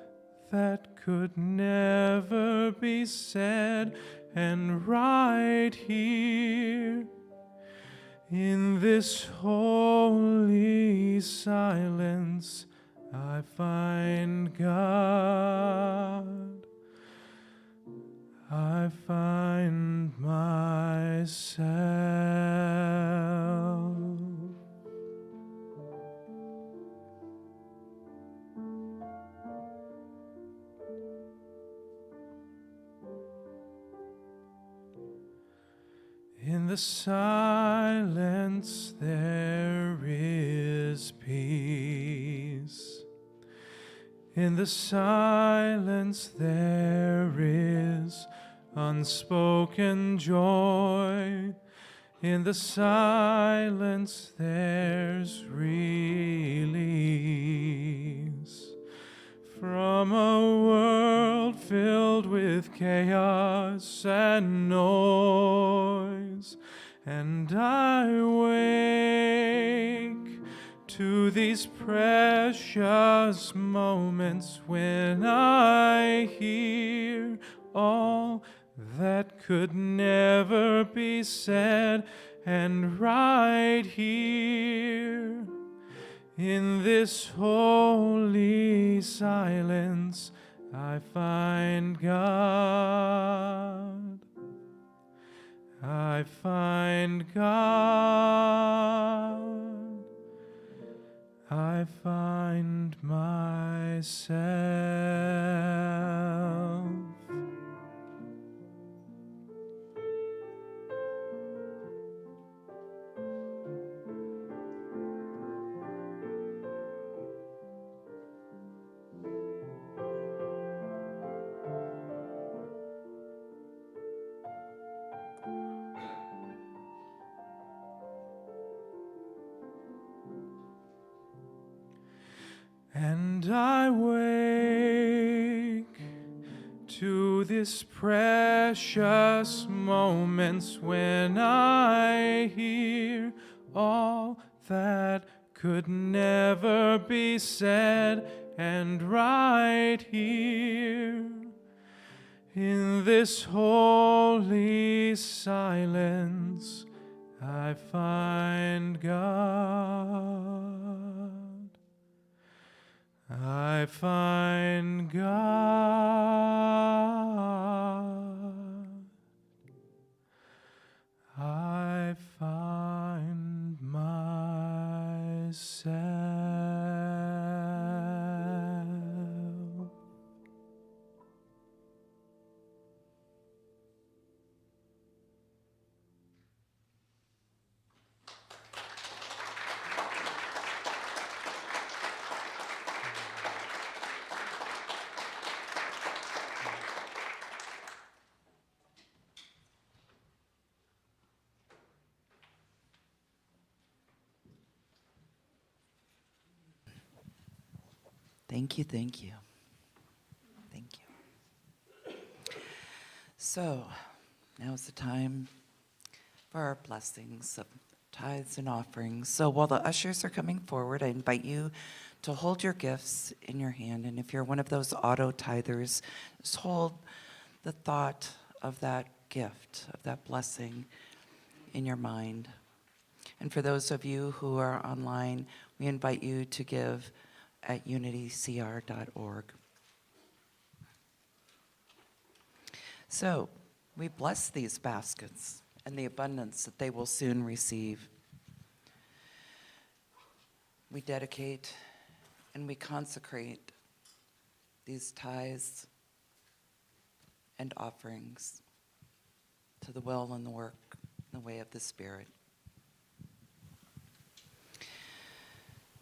that could never be said, and right here in this holy silence I find God. I find myself. In the silence there is peace. In the silence there is unspoken joy. In the silence there's release. From a world filled with chaos and noise, and I wake to these precious moments when I hear all that could never be said, and right here in this holy silence, I find God. I find God. I find myself. And I wake to this precious moments when I hear all that could never be said, and right here in this holy silence I find God. I find God. I find myself. Thank you, thank you. Thank you. So, now's the time for our blessings of tithes and offerings. So while the ushers are coming forward, I invite you to hold your gifts in your hand. And if you're one of those auto tithers, just hold the thought of that gift, of that blessing in your mind. And for those of you who are online, we invite you to give at unitycr.org. So, we bless these baskets and the abundance that they will soon receive. We dedicate and we consecrate these tithes and offerings to the will and the work and the way of the Spirit.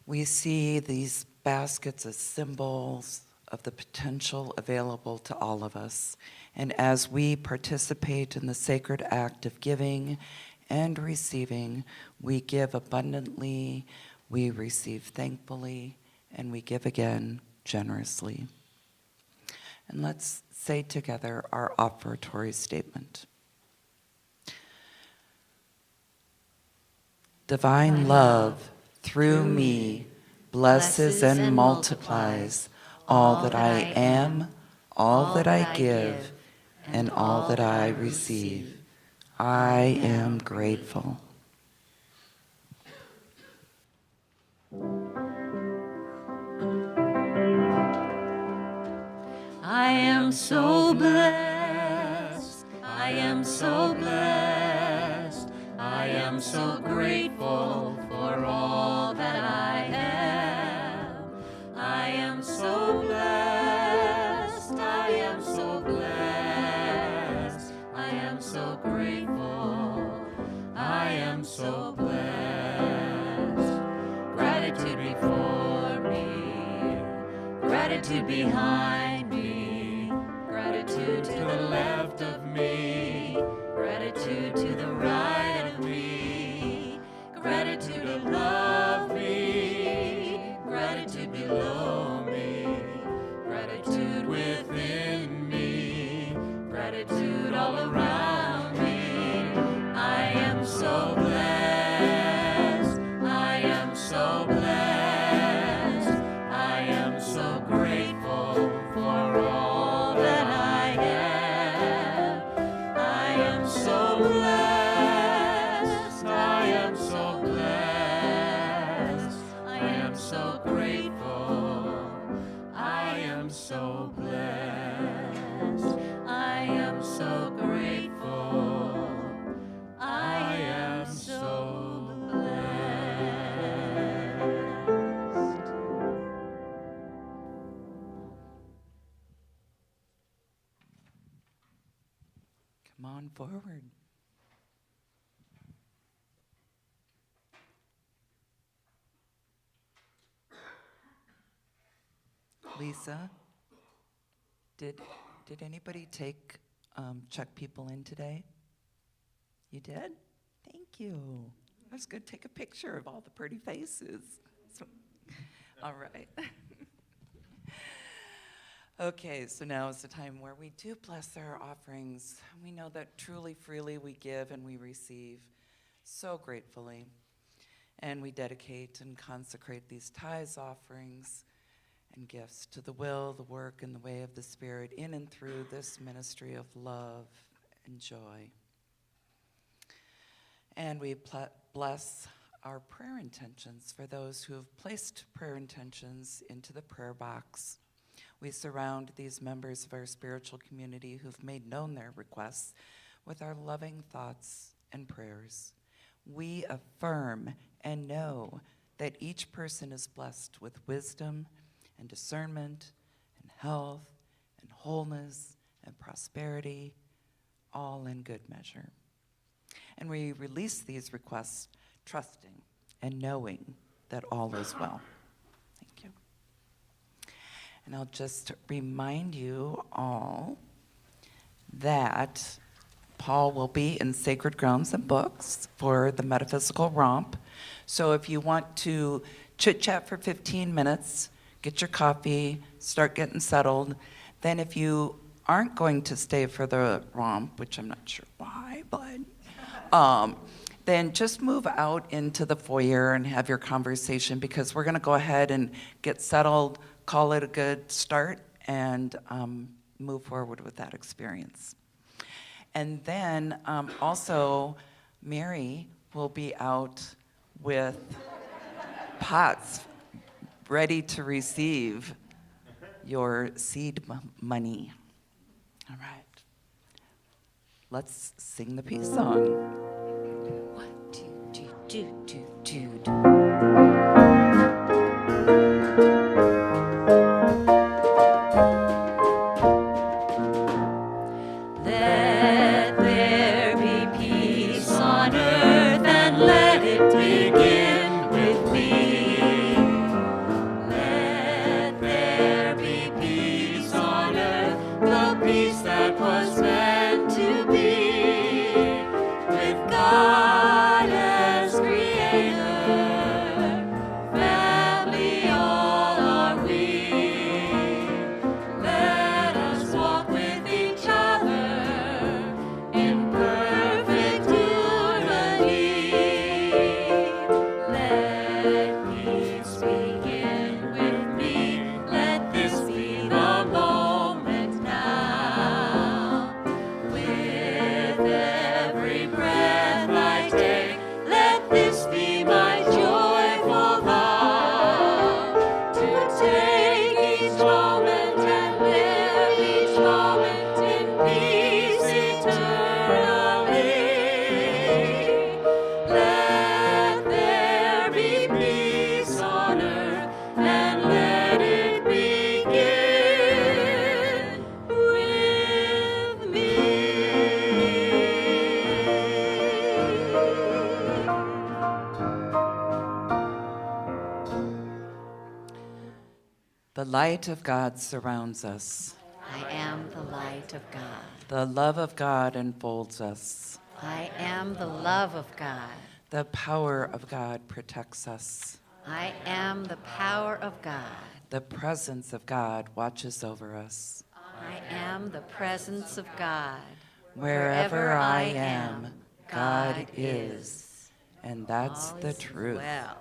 We see these baskets as symbols of the potential available to all of us. And as we participate in the sacred act of giving and receiving, we give abundantly, we receive thankfully, and we give again generously. And let's say together our offertory statement. Divine love through me blesses and multiplies all that I am, all that I give, and all that I receive. I am grateful. I am so blessed I am so blessed. I am so grateful for all that I am. I am so blessed. I am so blessed. I am so grateful. I am so blessed. Gratitude before me, gratitude behind me, gratitude to the left of me, gratitude to the right of me, gratitude above me, gratitude below me, gratitude within me, gratitude all around me. I am so blessed. I am so blessed. I am so grateful for all that I am. I am so blessed. I am so blessed. I am so grateful. I am so blessed. I am so grateful. I am so blessed. Come on forward. Lisa, did anybody check people in today? You did? Thank you. I was going to take a picture of all the pretty faces. All right. Okay, so now is the time where we do bless our offerings. We know that truly, freely we give and we receive so gratefully. And we dedicate and consecrate these tithes, offerings, and gifts to the will, the work, and the way of the Spirit in and through this ministry of love and joy. And we bless our prayer intentions for those who have placed prayer intentions into the prayer box. We surround these members of our spiritual community who've made known their requests with our loving thoughts and prayers. We affirm and know that each person is blessed with wisdom and discernment and health and wholeness and prosperity, all in good measure. And we release these requests trusting and knowing that all is well. Thank you. And I'll just remind you all that Paul will be in Sacred Grounds and Books for the Metaphysical Romp. So if you want to chit-chat for 15 minutes, get your coffee, start getting settled. Then if you aren't going to stay for the romp, which I'm not sure why, but then just move out into the foyer and have your conversation, because we're going to go ahead and get settled, call it a good start, and move forward with that experience. And then also, Mary will be out with pots ready to receive your seed money. All right. Let's sing the peace song. 1, 2, 2, 2, 2, 2. Let there be peace on earth, and let it begin with me. Let there be peace on earth, the peace that was meant to be, with God as creator, family all are we. Let us walk with each other in perfect unity. Let peace begin with me. Let this be the moment now. With every breath I The light of God surrounds us. I am the light of God. The love of God enfolds us. I am the love of God. The power of God protects us. I am the power of God. The presence of God watches over us. I am the presence of God. Wherever I am, God is. And that's All the is truth. well.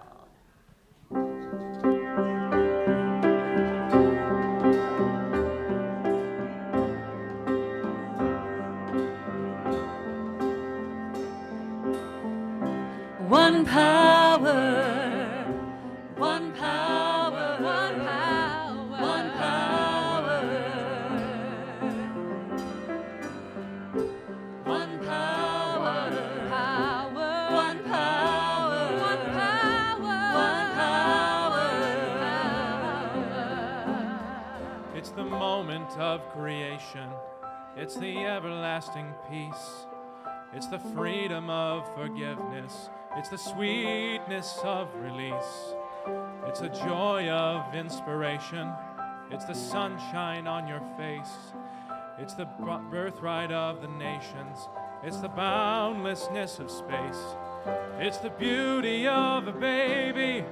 One power, one power, one power, one power, one power, one power, one power. It's the moment of creation. It's the everlasting peace. It's the freedom of forgiveness. It's the sweetness of release. It's the joy of inspiration. It's the sunshine on your face. It's the birthright of the nations. It's the boundlessness of space. It's the beauty of a baby,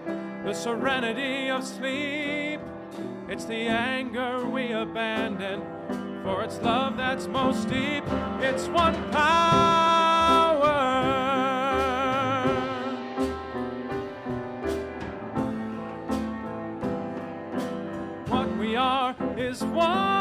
the serenity of sleep. It's the anger we abandon, for it's love that's most deep. It's one power. What we are is one.